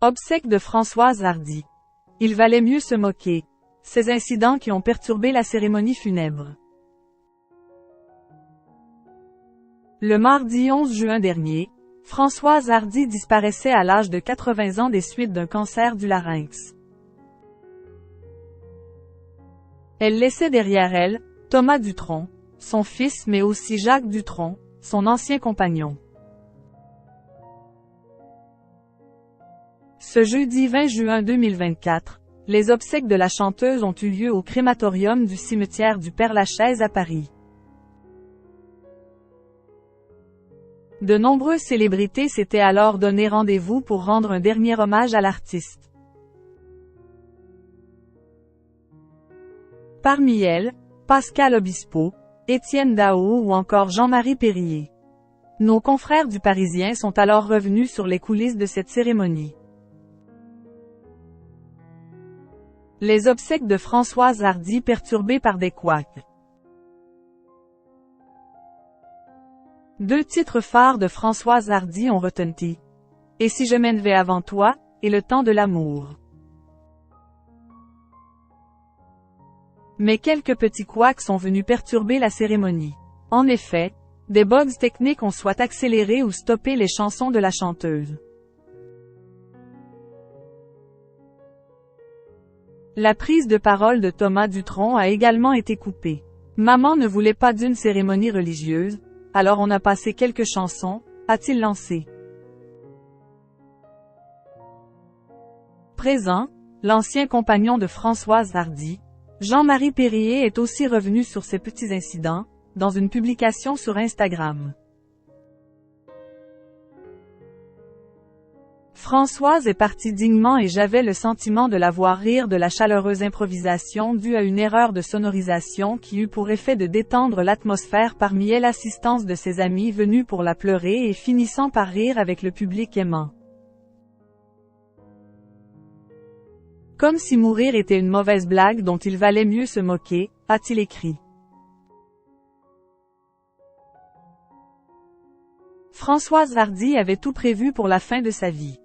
Obsèques de Françoise Hardy. Il valait mieux se moquer. Ces incidents qui ont perturbé la cérémonie funèbre. Le mardi 11 juin dernier, Françoise Hardy disparaissait à l'âge de 80 ans des suites d'un cancer du larynx. Elle laissait derrière elle, Thomas Dutronc, son fils mais aussi Jacques Dutronc, son ancien compagnon. Ce jeudi 20 juin 2024, les obsèques de la chanteuse ont eu lieu au crématorium du cimetière du Père-Lachaise à Paris. De nombreuses célébrités s'étaient alors donné rendez-vous pour rendre un dernier hommage à l'artiste. Parmi elles, Pascal Obispo, Étienne Daho ou encore Jean-Marie Perrier. Nos confrères du Parisien sont alors revenus sur les coulisses de cette cérémonie. Les obsèques de Françoise Hardy perturbées par des couacs. Deux titres phares de Françoise Hardy ont retenti. Et si je m'en vais avant toi, et le temps de l'amour. Mais quelques petits couacs sont venus perturber la cérémonie. En effet, des bugs techniques ont soit accéléré ou stoppé les chansons de la chanteuse. La prise de parole de Thomas Dutronc a également été coupée. Maman ne voulait pas d'une cérémonie religieuse, alors on a passé quelques chansons, a-t-il lancé. Présent, l'ancien compagnon de Françoise Hardy, Jean-Marie Perrier est aussi revenu sur ces petits incidents, dans une publication sur Instagram. Françoise est partie dignement et j'avais le sentiment de la voir rire de la chaleureuse improvisation due à une erreur de sonorisation qui eut pour effet de détendre l'atmosphère parmi elle l'assistance de ses amis venus pour la pleurer et finissant par rire avec le public aimant. Comme si mourir était une mauvaise blague dont il valait mieux se moquer, a-t-il écrit. Françoise Hardy avait tout prévu pour la fin de sa vie.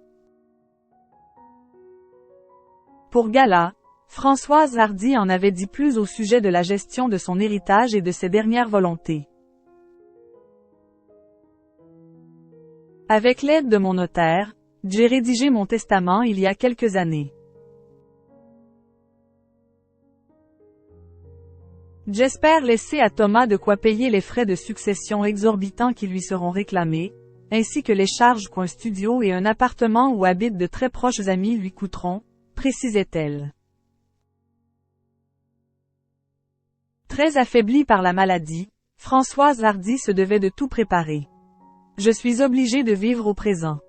Pour Gala, Françoise Hardy en avait dit plus au sujet de la gestion de son héritage et de ses dernières volontés. Avec l'aide de mon notaire, j'ai rédigé mon testament il y a quelques années. J'espère laisser à Thomas de quoi payer les frais de succession exorbitants qui lui seront réclamés, ainsi que les charges qu'un studio et un appartement où habitent de très proches amis lui coûteront, précisait-elle. Très affaiblie par la maladie, Françoise Hardy se devait de tout préparer. Je suis obligée de vivre au présent.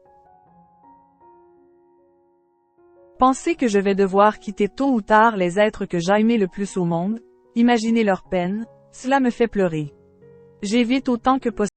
Penser que je vais devoir quitter tôt ou tard les êtres que j'aimais le plus au monde, imaginer leur peine, cela me fait pleurer. J'évite autant que possible.